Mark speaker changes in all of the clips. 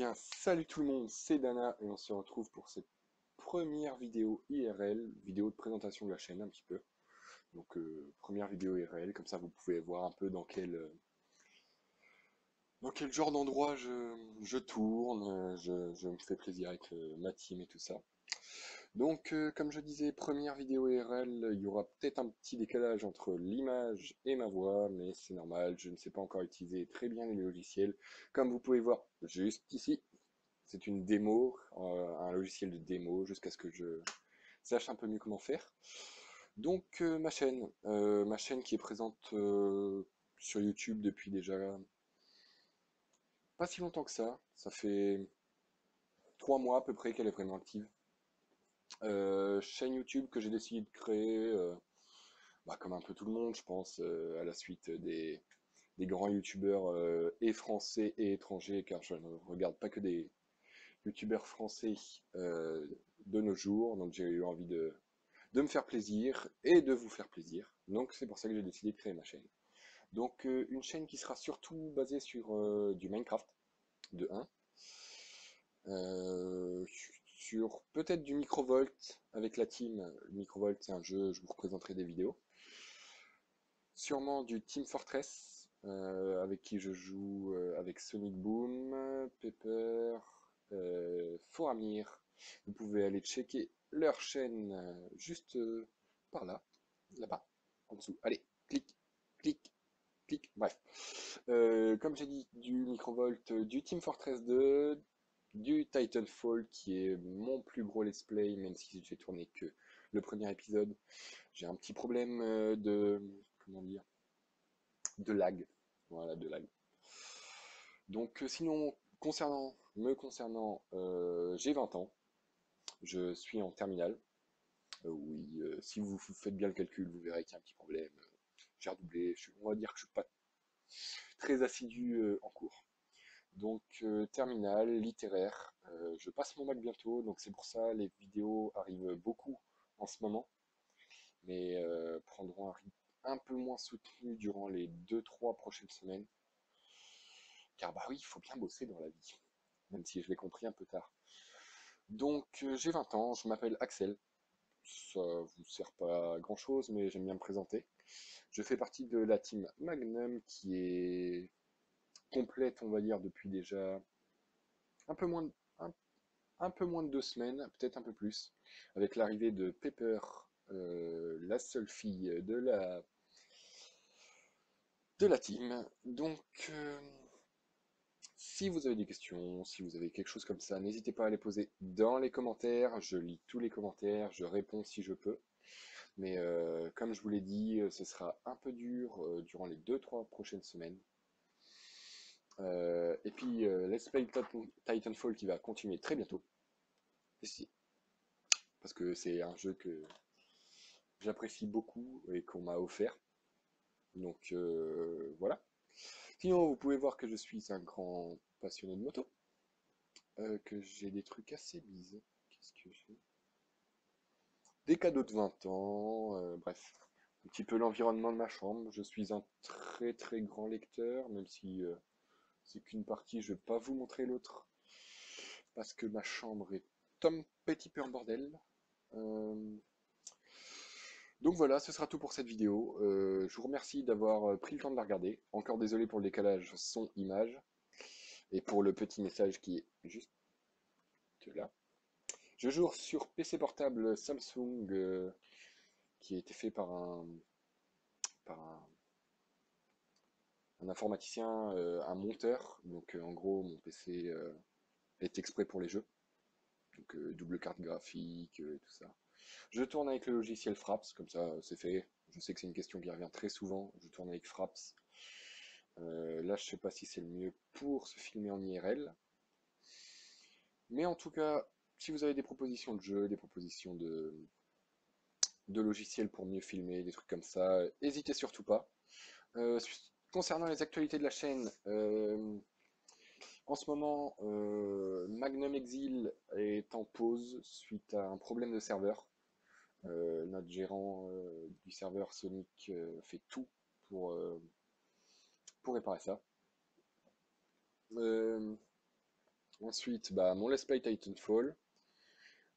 Speaker 1: bien, salut tout le monde, c'est Dana et on se retrouve pour cette première vidéo IRL, vidéo de présentation de la chaîne un petit peu. Donc première vidéo IRL, comme ça vous pouvez voir un peu dans quel genre d'endroit je tourne, je me fais plaisir avec ma team et tout ça. Donc comme je disais, première vidéo IRL, il y aura peut-être un petit décalage entre l'image et ma voix, mais c'est normal, je ne sais pas encore utiliser très bien les logiciels, comme vous pouvez voir juste ici. C'est une démo, un logiciel de démo, jusqu'à ce que je sache un peu mieux comment faire. Donc ma chaîne qui est présente sur YouTube depuis déjà pas si longtemps que ça fait 3 mois à peu près qu'elle est vraiment active. Chaîne YouTube que j'ai décidé de créer, comme un peu tout le monde, je pense, à la suite des grands YouTubeurs et français et étrangers, car je ne regarde pas que des YouTubeurs français euh, de nos jours, donc j'ai eu envie de me faire plaisir et de vous faire plaisir. Donc c'est pour ça que j'ai décidé de créer ma chaîne. Donc une chaîne qui sera surtout basée sur du Minecraft de 1, sur peut-être du Microvolt avec la team. Microvolt c'est un jeu, je vous représenterai des vidéos. Sûrement du Team Fortress avec qui je joue avec Sonic Boom, Pepper, Foramir. Vous pouvez aller checker leur chaîne juste par là, là-bas, en dessous. Allez, clic, clic, clic, bref. Comme j'ai dit, du Microvolt, du Team Fortress 2, du Titanfall qui est mon plus gros let's play, même si j'ai tourné que le premier épisode. J'ai un petit problème comment dire, de lag. Voilà, de lag. Donc sinon, j'ai 20 ans, je suis en terminale. Oui, si vous faites bien le calcul, vous verrez qu'il y a un petit problème. J'ai redoublé, on va dire que je suis pas très assidu en cours. Donc terminale, littéraire, je passe mon bac bientôt, donc c'est pour ça les vidéos arrivent beaucoup en ce moment, mais prendront un rythme un peu moins soutenu durant les 2-3 prochaines semaines. Car bah oui, il faut bien bosser dans la vie, même si je l'ai compris un peu tard. Donc j'ai 20 ans, je m'appelle Axel. Ça vous sert pas à grand chose, mais j'aime bien me présenter. Je fais partie de la team Magnum qui est complète, on va dire, depuis déjà un peu moins de, un peu moins de 2 semaines, peut-être un peu plus, avec l'arrivée de Pepper, la seule fille de la team. Donc, si vous avez des questions, si vous avez quelque chose comme ça, n'hésitez pas à les poser dans les commentaires. Je lis tous les commentaires, je réponds si je peux. Mais comme je vous l'ai dit, ce sera un peu dur durant les 2-3 prochaines semaines. Et puis, Let's Play Titanfall qui va continuer très bientôt. Parce que c'est un jeu que j'apprécie beaucoup et qu'on m'a offert. Donc voilà. Sinon, vous pouvez voir que je suis un grand passionné de moto. Que j'ai des trucs assez bises. Qu'est-ce que j'ai? Des cadeaux de 20 ans, bref. Un petit peu l'environnement de ma chambre. Je suis un très très grand lecteur, même si c'est qu'une partie, je ne vais pas vous montrer l'autre. Parce que ma chambre est un petit peu en bordel. Euh, Donc voilà, ce sera tout pour cette vidéo. Je vous remercie d'avoir pris le temps de la regarder. Encore désolé pour le décalage son-image et pour le petit message qui est juste là. Je joue sur PC portable Samsung qui a été fait par un informaticien, un monteur. Donc en gros, mon PC est exprès pour les jeux. Donc double carte graphique et tout ça. Je tourne avec le logiciel Fraps, comme ça c'est fait. Je sais que c'est une question qui revient très souvent. Je tourne avec Fraps. Là, je sais pas si c'est le mieux pour se filmer en IRL. Mais en tout cas, si vous avez des propositions de jeux, des propositions de logiciels pour mieux filmer, des trucs comme ça, n'hésitez surtout pas. Euh, Concernant les actualités de la chaîne, en ce moment, Magnum Exil est en pause suite à un problème de serveur. Notre gérant du serveur Sonic fait tout pour réparer ça. Euh, Ensuite, bah, mon Let's Play Titanfall.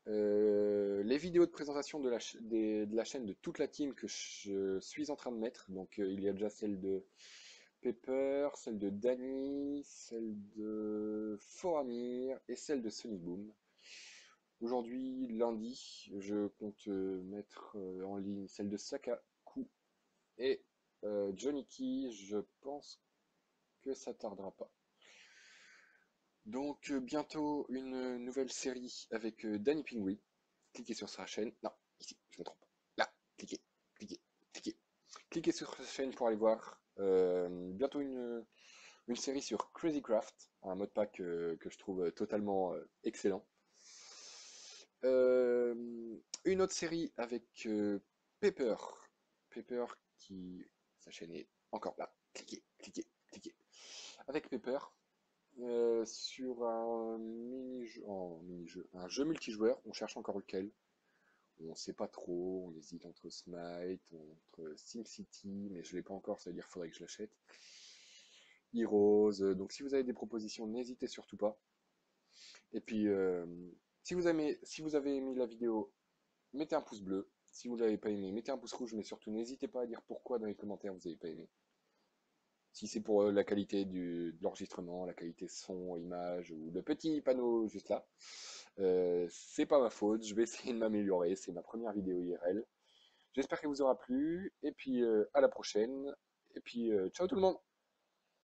Speaker 1: Les vidéos de présentation de la chaîne de toute la team que je suis en train de mettre. Donc il y a déjà celle de Pepper, celle de Danny, celle de Foramir et celle de Sonic Boom. Aujourd'hui, lundi, je compte mettre en ligne celle de Sakaku et Johnny Key. Je pense que ça tardera pas. Donc bientôt une nouvelle série avec Danny Pingui. Cliquez sur sa chaîne. Non, ici, je me trompe. Là, cliquez, cliquez, cliquez. Cliquez sur sa chaîne pour aller voir. Bientôt une série sur Crazy Craft, un mode pack que je trouve totalement excellent. Euh, une autre série avec Pepper. Pepper qui... Sa chaîne est encore là. Cliquez, cliquez, cliquez. Avec Pepper sur un mini-jeu, un jeu multijoueur. On cherche encore lequel. On ne sait pas trop, on hésite entre Smite, entre SimCity, mais je ne l'ai pas encore, ça veut dire qu'il faudrait que je l'achète. Heroes, donc si vous avez des propositions, n'hésitez surtout pas. Et puis, si vous avez aimé la vidéo, mettez un pouce bleu. Si vous ne l'avez pas aimé, mettez un pouce rouge, mais surtout n'hésitez pas à dire pourquoi dans les commentaires vous n'avez pas aimé. Si c'est pour la qualité de l'enregistrement, la qualité son, image ou le petit panneau juste là, c'est pas ma faute, je vais essayer de m'améliorer, c'est ma première vidéo IRL. J'espère qu'elle vous aura plu, et puis à la prochaine, et puis ciao tout le monde!